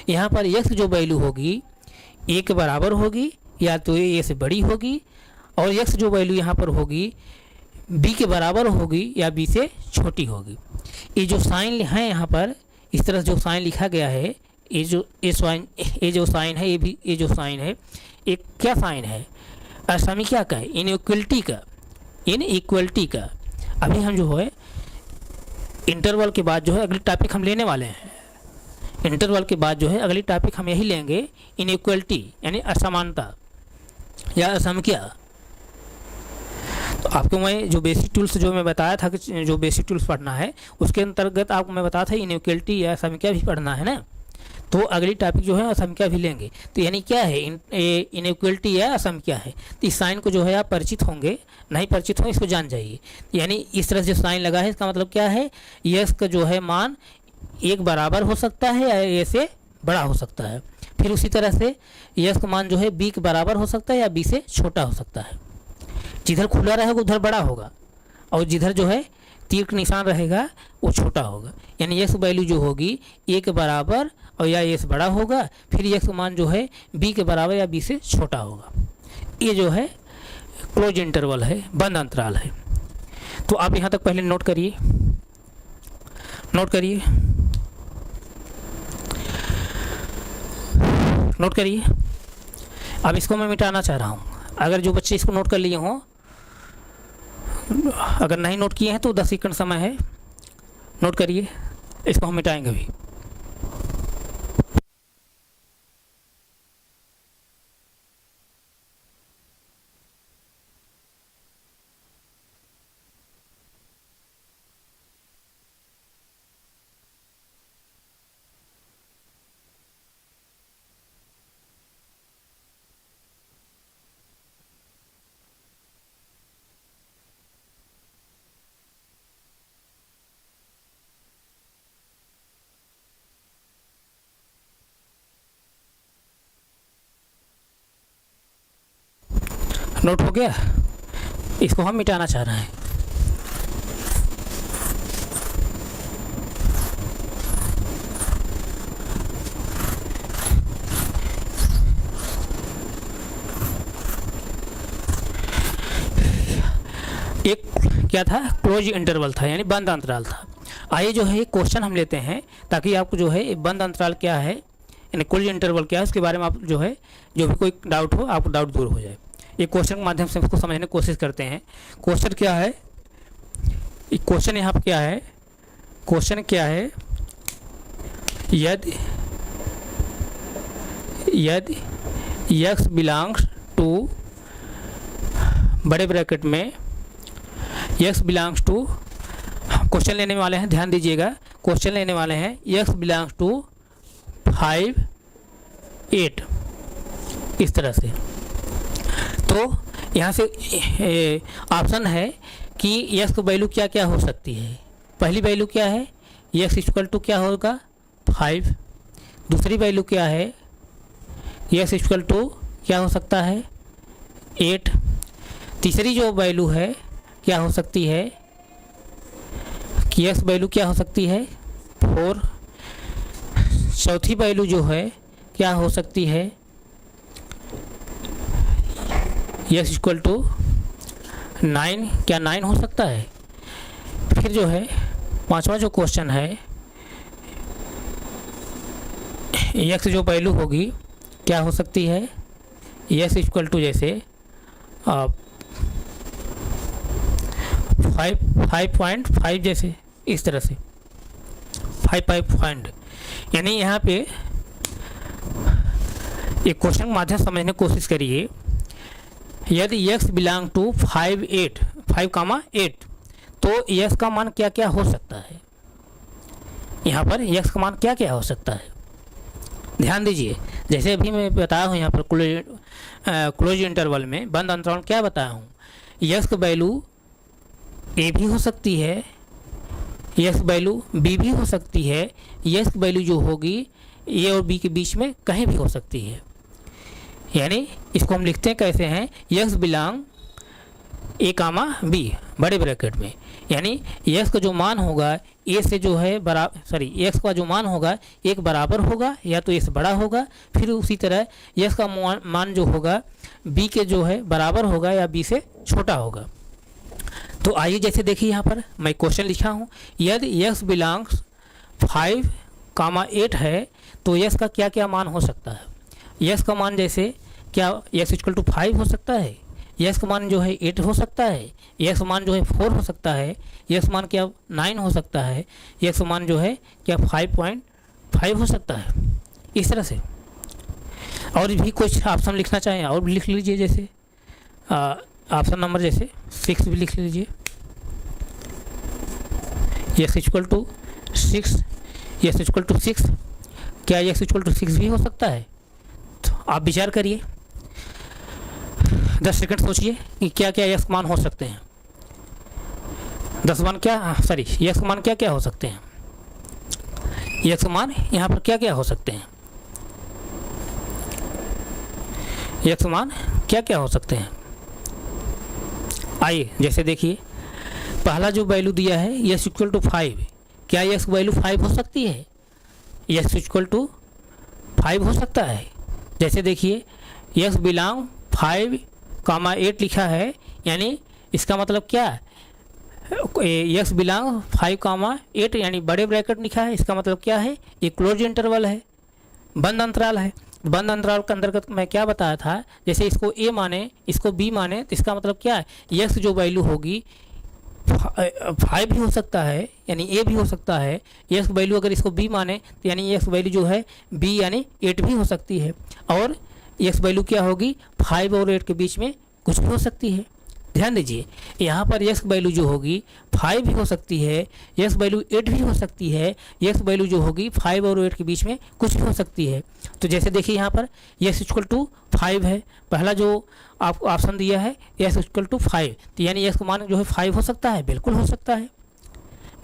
यहाँ पर x जो वैल्यू होगी a के बराबर होगी या तो a से बड़ी होगी, और x जो वैल्यू यहाँ पर होगी b के बराबर होगी या b से छोटी होगी। ये जो साइन है यहाँ पर इस तरह जो साइन लिखा गया है, ये जो साइन है, ये जो साइन है, एक क्या साइन है? असमीक्षा का है, इनइक्वलिटी का। अभी हम जो है इंटरवल के बाद जो है अगली टॉपिक हम लेने वाले हैं। इंटरवल के बाद जो है अगली टॉपिक हम यही लेंगे, इनइक्वलिटी यानी असमानता या असमख्या। तो आपको मैं जो बेसिक टूल्स जो मैं बताया था कि जो बेसिक टूल्स पढ़ना है उसके अंतर्गत आपको मैं बताया था इनइक्वलिटी या असमख्या भी पढ़ना है ना, तो अगली टॉपिक जो है असमख्या भी लेंगे। तो यानी क्या है इनइक्वलिटी या असमख्या है। तो इस साइन को जो है आप परिचित होंगे, नहीं परिचित होंगे इसको जान जाइए। यानी इस तरह से साइन लगा है, इसका मतलब क्या है, यस का जो है मान एक बराबर हो सकता है या ए से बड़ा हो सकता है। फिर उसी तरह से यस का मान जो है बी के बराबर हो सकता है या बी से छोटा हो सकता है। जिधर खुला रहेगा उधर बड़ा होगा और जिधर जो है तीर का निशान रहेगा वो छोटा होगा। यानी यस वैल्यू जो होगी ए के बराबर और या ए से बड़ा होगा, फिर यस का मान जो है बी के बराबर या बी से छोटा होगा। ये जो है क्लोज इंटरवल है, बंद अंतराल है। तो आप यहाँ तक पहले नोट करिए, नोट करिए, नोट करिए। अब इसको मैं मिटाना चाह रहा हूँ। अगर जो बच्चे इसको नोट कर लिए हों, अगर नहीं नोट किए हैं तो 10 सेकंड समय है, नोट करिए। इसको हम मिटाएंगे अभी। नोट हो गया? इसको हम मिटाना चाह रहे हैं। एक क्या था, क्लोज इंटरवल था यानी बंद अंतराल था। आइए जो है एक क्वेश्चन हम लेते हैं ताकि आपको जो है बंद अंतराल क्या है यानी क्लोज इंटरवल क्या है उसके बारे में आप जो है जो भी कोई डाउट हो आपको डाउट दूर हो जाए। एक क्वेश्चन के माध्यम से उसको समझने की कोशिश करते हैं। क्वेश्चन क्या है, क्वेश्चन यहाँ पर क्या है, क्वेश्चन क्या है, यदि x बिलोंग्स टू बड़े ब्रैकेट में x बिलोंग्स टू, क्वेश्चन लेने वाले हैं, ध्यान दीजिएगा, क्वेश्चन लेने वाले हैं x बिलोंग्स टू 5, 8 इस तरह से। तो यहाँ से ऑप्शन है कि x की वैल्यू क्या क्या हो सकती है। पहली वैल्यू क्या है, x इक्वल टू क्या होगा 5। दूसरी वैल्यू क्या है, x इक्वल टू क्या हो सकता है 8। तीसरी जो वैल्यू है क्या हो सकती है कि x वैल्यू क्या हो सकती है 4। चौथी वैल्यू जो है क्या हो सकती है x इक्वल टू 9, क्या 9 हो सकता है। फिर जो है पांचवा जो क्वेश्चन है, x जो वैल्यू होगी क्या हो सकती है x इक्वल टू जैसे 5.5 जैसे इस तरह से 5 यानी यहाँ पे एक क्वेश्चन के माध्यम से समझने की कोशिश करिए। यदि x बिलोंग टू 5, 8 तो x का मान क्या क्या हो सकता है। यहाँ पर x का मान क्या क्या हो सकता है, ध्यान दीजिए। जैसे अभी मैं बताया हूँ यहाँ पर क्लोज इंटरवल में बंद अंतराल क्या बताया हूँ, x की वैल्यू a भी हो सकती है, x वैल्यू b भी हो सकती है, x वैल्यू जो होगी a और b के बीच में कहीं भी हो सकती है। यानी इसको हम लिखते हैं कैसे हैं, यक्स बिलोंग ए कामा बी बड़े ब्रैकेट में, यानी यक्स का जो मान होगा ए से जो है यक्स का जो मान होगा एक बराबर होगा या तो ए से बड़ा होगा, फिर उसी तरह यक्स का मान जो होगा बी के जो है बराबर होगा या बी से छोटा होगा। तो आइए जैसे देखिए यहाँ पर मैं क्वेश्चन लिखा हूँ, यदि यक्स बिलोंग्स 5, 8 है तो यक्स का क्या क्या मान हो सकता है। यक्स का मान जैसे क्या यक्स इक्वल टू 5 हो सकता है, यक्स का मान जो है 8 हो सकता है, यक्स का मान जो है 4 हो सकता है, यक्स मान क्या 9 हो सकता है, यक्स का मान जो है क्या 5.5 हो सकता है। इस तरह से और भी कुछ ऑप्शन लिखना चाहें और भी लिख लीजिए, जैसे ऑप्शन नंबर जैसे 6 भी लिख लीजिए, x equal to 6, x equal to 6, क्या यक्स इक्वल टू 6 भी हो सकता है। तो आप विचार करिए, 10 सेकंड सोचिए कि क्या क्या यक्स मान हो सकते हैं। 10 मान क्या यक्स मान क्या क्या हो सकते हैं, यक्स मान यहाँ पर क्या क्या हो सकते हैं, यक्स मान क्या क्या हो सकते हैं। आइए जैसे देखिए, पहला जो वैल्यू दिया है यक्स इक्वल टू 5, क्या यक्स वैल्यू 5 हो सकती है, यक्स इक्वल टू 5 हो सकता है। जैसे देखिए यक्स बिलोंग 5, 8 लिखा है, यानी इसका मतलब क्या है, यक्स बिलोंग 5, 8 यानी बड़े ब्रैकेट लिखा है, इसका मतलब क्या है, ये क्लोज इंटरवल है, बंद अंतराल है। बंद अंतराल के अंतर्गत मैं क्या बताया था, जैसे इसको ए माने इसको बी माने तो इसका मतलब क्या है, यक्स जो वैल्यू होगी 5 भी हो सकता है यानी ए भी हो सकता है, यक्स वैल्यू अगर इसको बी माने तो यानी यक्स वैल्यू जो है बी यानी 8 भी हो सकती है, और यक्स वैल्यू क्या होगी 5 और 8 के बीच में कुछ भी हो सकती है। ध्यान दीजिए यहाँ पर यक्स वैल्यू जो होगी 5 भी हो सकती है, यक्स वैल्यू 8 भी हो सकती है, यक्स वैल्यू जो होगी 5 और 8 के बीच में कुछ भी हो सकती है। तो जैसे देखिए यहाँ पर यक्स इक्वल टू 5 है, पहला जो आपको ऑप्शन दिया है यक्स इक्वल टू 5, तो यानी यक्स का मान जो है 5 हो सकता है, बिल्कुल हो सकता है।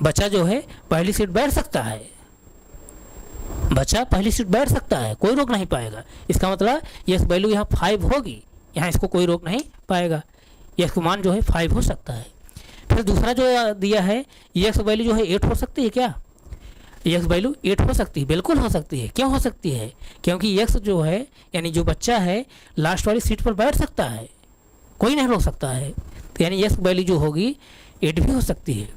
बच्चा जो है पहली सीट बैठ सकता है, बच्चा पहली सीट बैठ सकता है, कोई रोक नहीं पाएगा। इसका मतलब यक्स वैल्यू यहाँ 5 होगी, यहाँ इसको कोई रोक नहीं पाएगा, यक्स का मान जो है 5 हो सकता है। फिर दूसरा जो दिया है यक्स वैल्यू जो है 8 हो सकती है, क्या यक्स वैल्यू 8 हो सकती है, बिल्कुल हो सकती है। क्यों हो सकती है, क्योंकि यक्स जो है यानी जो बच्चा है लास्ट वाली सीट पर बैठ सकता है, कोई नहीं रोक सकता है, तो यानी यक्स वैल्यू जो होगी 8 भी हो सकती है।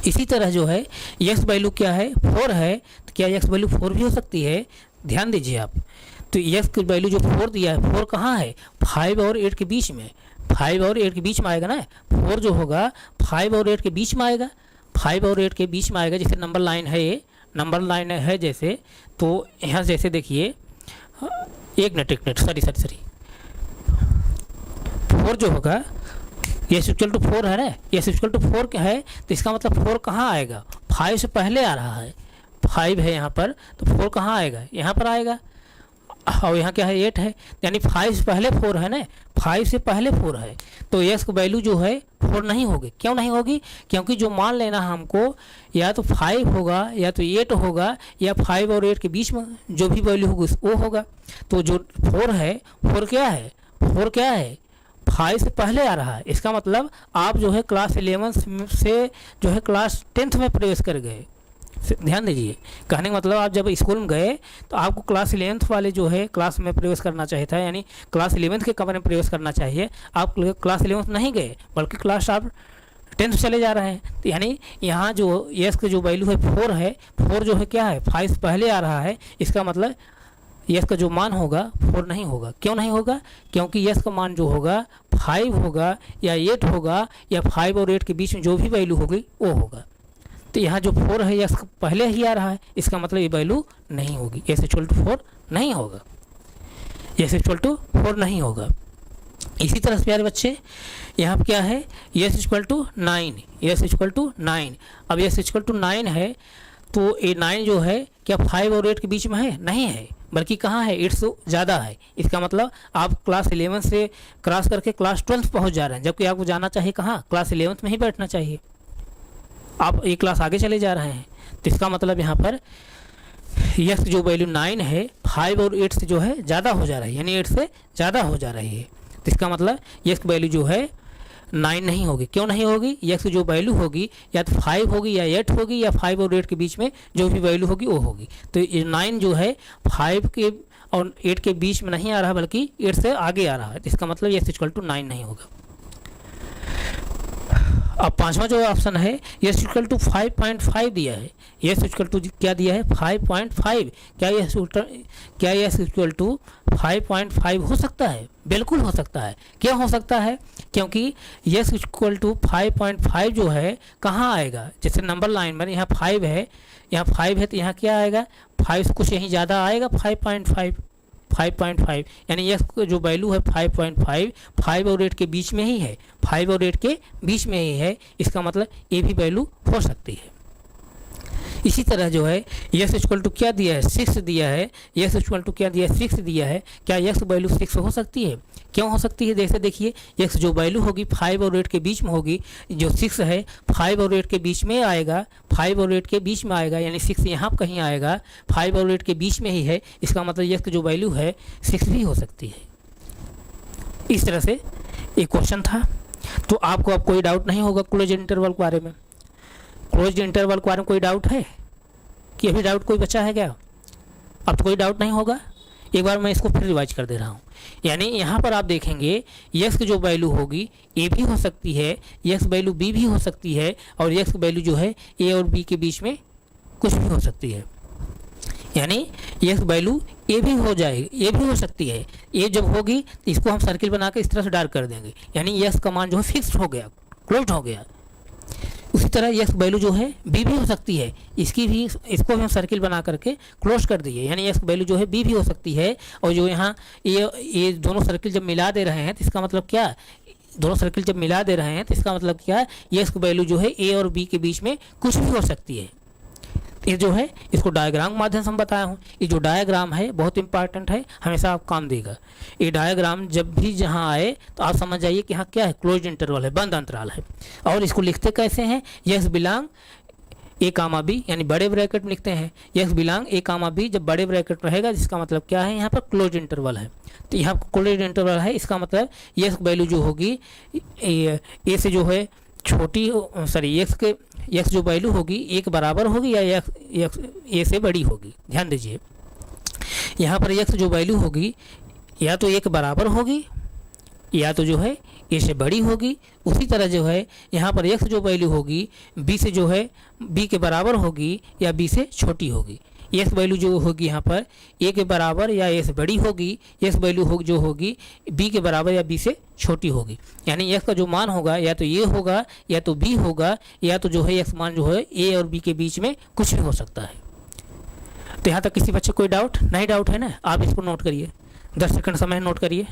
इसी तरह जो है यक्स वैल्यू क्या है 4 है, तो क्या यक्स वैल्यू 4 भी हो सकती है। ध्यान दीजिए आप, तो यक्स की वैल्यू जो 4 दिया है, 4 कहाँ है 5 और 8 के बीच में, 5 और 8 के बीच में आएगा ना, 4 जो होगा 5 और 8 के बीच में आएगा, 5 और 8 के बीच में आएगा। जैसे नंबर लाइन है, ये नंबर लाइन है जैसे, तो यहाँ जैसे देखिए एक मिनट सॉरी 4 जो होगा यस इक्वल टू 4 है ना, यस इक्वल टू 4 है, तो इसका मतलब 4 कहाँ आएगा, 5 से पहले आ रहा है, 5 है यहाँ पर, तो 4 कहाँ आएगा, यहाँ पर आएगा, और यहाँ क्या है 8 है, यानी 5 से पहले 4 है ना, 5 से पहले 4 है, तो यस की वैल्यू जो है 4 नहीं होगी। क्यों नहीं होगी, क्योंकि जो मान लेना हमको या तो 5 होगा या तो 8 होगा, या 5 और 8 के बीच में जो भी वैल्यू होगी वो होगा। तो जो 4 है 4 क्या है, 4 क्या है 5 से पहले आ रहा है। इसका मतलब आप जो है क्लास 11 से जो है क्लास 10th में प्रवेश कर गए। ध्यान दीजिए, कहने का मतलब आप जब स्कूल में गए तो आपको क्लास 11th वाले जो है क्लास में प्रवेश करना चाहिए था, यानी क्लास 11th के कमरे में प्रवेश करना चाहिए। आप क्लास 11th नहीं गए, बल्कि क्लास आप 10th चले जा रहे हैं। तो यानी यहाँ जो यस का जो वैल्यू है 4 है, 4 जो है क्या है 5 से पहले आ रहा है। इसका मतलब यस का जो मान होगा 4 नहीं होगा। क्यों नहीं होगा, क्योंकि यस का मान जो होगा 5 होगा या 8 होगा, या 5 और 8 के बीच में जो भी वैल्यू होगी वो होगा। तो यहाँ जो 4 है यस पहले ही आ रहा है, इसका मतलब ये वैल्यू नहीं होगी, यस इक्वल टू 4 नहीं होगा, यस इक्वल टू 4 नहीं होगा। इसी तरह से प्यारे बच्चे यहाँ पर क्या है s equal to 9, s equal to 9। अब यस इक्वल टू 9 है, तो ये 9 जो है क्या 5 और 8 के बीच में है, नहीं है, बल्कि कहाँ है 8 से ज़्यादा है। इसका मतलब आप क्लास 11 से क्रॉस करके क्लास 12 पहुँच जा रहे हैं, जबकि आपको जाना चाहिए कहाँ, क्लास 11 में ही बैठना चाहिए। आप एक क्लास आगे चले जा रहे हैं। तो इसका मतलब यहाँ पर यक्स जो वैल्यू 9 है 5 और 8 से जो है ज़्यादा हो जा रही है, यानी 8 से ज़्यादा हो जा रही है। तो इसका मतलब यक्स वैल्यू जो है 9 नहीं होगी। क्यों नहीं होगी? यक्स जो वैल्यू होगी या तो 5 होगी या 8 होगी, या 5 और 8 के बीच में जो भी वैल्यू होगी वो होगी। तो ये 9 जो है 5 के और 8 के बीच में नहीं आ रहा, बल्कि 8 से आगे आ रहा है। तो इसका मतलब यक्स इक्वल टू 9 नहीं होगा। अब पांचवा जो ऑप्शन है, यस इक्वल टू 5.5 दिया है। यस इक्वल टू क्या दिया है? 5.5। क्या यस इक्वल टू 5.5 हो सकता है? बिल्कुल हो सकता है। क्या हो सकता है? क्योंकि यस इक्वल टू 5.5 जो है कहाँ आएगा? जैसे नंबर लाइन में यहाँ 5 है, यहाँ 5 है, तो यहाँ क्या आएगा? 5 से कुछ यहीं ज़्यादा आएगा, 5.5 यानी यस जो वैल्यू है 5.5 5 और 8 के बीच में ही है, 5 और 8 के बीच में ही है। इसका मतलब ये भी वैल्यू हो सकती है। इसी तरह जो है यस इक्वल टू क्या दिया है? 6 दिया है। यस इक्वल टू क्या दिया है? 6 दिया है। क्या यस वैल्यू 6 हो सकती है? क्यों हो सकती है? जैसे देखिए यस जो वैल्यू होगी 5 और 8 के बीच में होगी, जो 6 है 5 और 8 के बीच में आएगा, 5 और 8 के बीच में आएगा, यानी 6 यहाँ कहीं आएगा, 5 और 8 के बीच में ही है। इसका मतलब यस की जो वैल्यू है 6 भी हो सकती है। इस तरह से एक क्वेश्चन था। तो आपको अब कोई डाउट नहीं होगा क्लोज इंटरवल के बारे में। क्लोज इंटरवल के बारे में कोई डाउट है कि अभी डाउट कोई बचा है क्या? अब तो कोई डाउट नहीं होगा। एक बार मैं इसको फिर रिवाइज कर दे रहा हूँ। यानी यहाँ पर आप देखेंगे यस की जो वैल्यू होगी ए भी हो सकती है, यस वैल्यू बी भी हो सकती है, और यस की वैल्यू जो है ए और बी के बीच में कुछ भी हो सकती है। यानी यस वैल्यू ए भी हो जाएगी, ए भी हो सकती है। ए जब होगी तो इसको हम सर्किल बना के इस तरह से डार्क कर देंगे, यानी यस का मान जो है फिक्स्ड हो गया, क्लोज्ड हो गया। उसी तरह यस वैल्यू जो है बी भी हो सकती है, इसको भी हम सर्किल बना करके क्लोज कर दिए, यानी यस वैल्यू जो है बी भी हो सकती है। और जो यहाँ ये दोनों सर्किल जब मिला दे रहे हैं तो इसका मतलब क्या? दोनों सर्किल जब मिला दे रहे हैं तो इसका मतलब क्या? यस वैल्यू जो है ए और बी के बीच में कुछ भी हो सकती है। ये जो है इसको डायग्राम के माध्यम से हम बताया हूँ। ये जो डायग्राम है बहुत इंपॉर्टेंट है, हमेशा आप काम देगा। ये डायग्राम जब भी जहाँ आए तो आप समझ जाइए कि हाँ क्या है? क्लोज इंटरवल है, बंद अंतराल है। और इसको लिखते कैसे हैं? यस बिलोंग ए कामा बी, यानी बड़े ब्रैकेट में लिखते हैं यस बिलोंग ए कामा बी। जब बड़े ब्रैकेट रहेगा जिसका मतलब क्या है? यहाँ पर क्लोज इंटरवल है। तो यहाँ क्लोज इंटरवल है, इसका मतलब यस वैल्यू जो होगी ए से जो है छोटी, सॉरी यक्स जो वैल्यू होगी एक बराबर होगी या यक्स ए से बड़ी होगी। ध्यान दीजिए यहाँ पर यक्स जो वैल्यू होगी या तो एक बराबर होगी या तो जो है ए से बड़ी होगी। उसी तरह जो है यहाँ पर यक्स जो वैल्यू होगी बी से जो है बी के बराबर होगी या बी से छोटी होगी। यस वैल्यू जो होगी यहाँ पर ए के बराबर या ए से बड़ी होगी, यस वैल्यू जो होगी बी के बराबर या बी से छोटी होगी। यानी यस का जो मान होगा या तो ए होगा या तो बी होगा, या तो जो है यस मान जो है ए और बी के बीच में कुछ भी हो सकता है। तो यहाँ तक किसी बच्चे कोई डाउट नहीं? डाउट है ना? आप इसको नोट करिए, 10 सेकंड समय नोट करिए।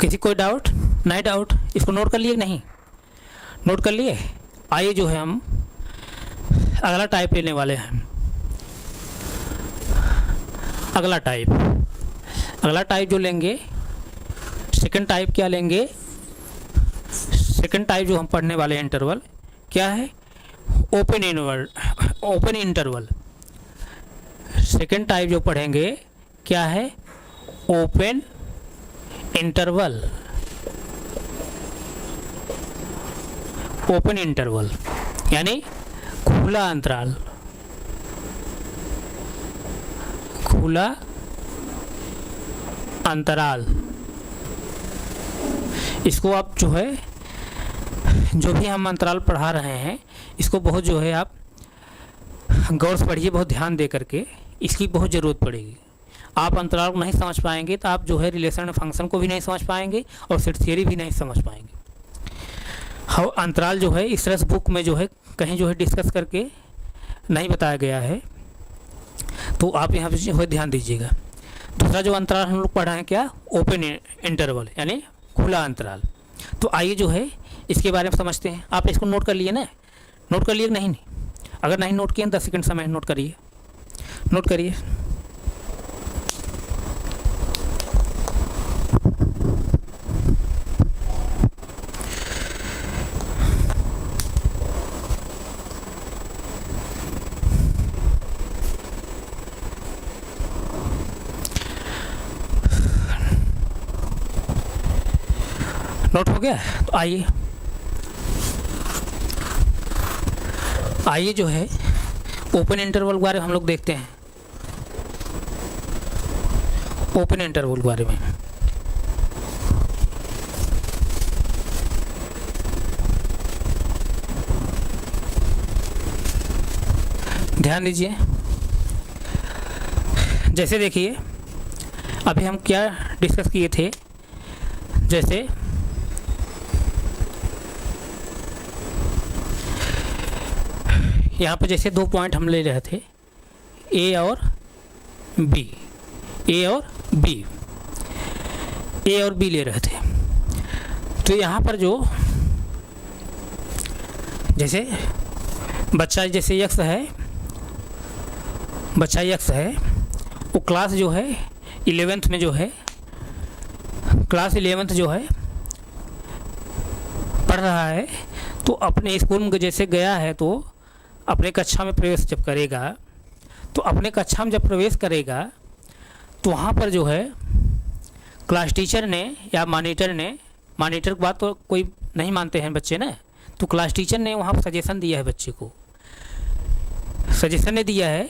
किसी कोई डाउट नहीं? डाउट इसको नोट कर लिए नहीं? नोट कर लिए? आइए जो है हम अगला टाइप लेने वाले हैं। अगला टाइप जो लेंगे, सेकंड टाइप क्या लेंगे? सेकंड टाइप जो हम पढ़ने वाले हैं इंटरवल क्या है? Open interval. सेकंड टाइप जो पढ़ेंगे क्या है? Open interval. ओपन इंटरवल यानी खुला अंतराल। खुला अंतराल। इसको आप जो है, जो भी हम अंतराल पढ़ा रहे हैं, इसको बहुत जो है आप गौर से पढ़िए, बहुत ध्यान दे करके, इसकी बहुत ज़रूरत पड़ेगी। आप अंतराल को नहीं समझ पाएंगे तो आप जो है रिलेशन फंक्शन को भी नहीं समझ पाएंगे और सेट थियरी भी नहीं समझ पाएंगे। हाँ, अंतराल जो है इस तरह से बुक में जो है कहीं जो है डिस्कस करके नहीं बताया गया है, तो आप यहाँ पे जो है ध्यान दीजिएगा। दूसरा जो अंतराल हम लोग पढ़ा है क्या, ओपन इंटरवल यानी खुला अंतराल। तो आइए जो है इसके बारे में समझते हैं। आप इसको नोट कर लिए ना, नोट कर लिए नहीं? अगर नहीं नोट किए 10 सेकंड समय नोट करिए, नोट करिए। नोट हो गया? तो आइए जो है ओपन इंटरवल के बारे में हम लोग देखते हैं। ओपन इंटरवल के बारे में ध्यान दीजिए। जैसे देखिए अभी हम क्या डिस्कस किए थे, जैसे यहाँ पर जैसे 2 पॉइंट हम ले रहे थे, ए और बी, ए और बी, ए और बी ले रहे थे। तो यहाँ पर जो जैसे बच्चा जैसे यक्स है, बच्चा यक्स है, वो क्लास जो है 11th में जो है, क्लास 11th जो है पढ़ रहा है, तो अपने स्कूल में जैसे गया है तो अपने कक्षा में प्रवेश जब करेगा, तो अपने कक्षा में जब प्रवेश करेगा तो वहाँ पर जो है क्लास टीचर ने या मॉनिटर ने, मॉनिटर की बात तो कोई नहीं मानते हैं बच्चे ना, तो क्लास टीचर ने वहाँ पर सजेशन दिया है, बच्चे को सजेशन ने दिया है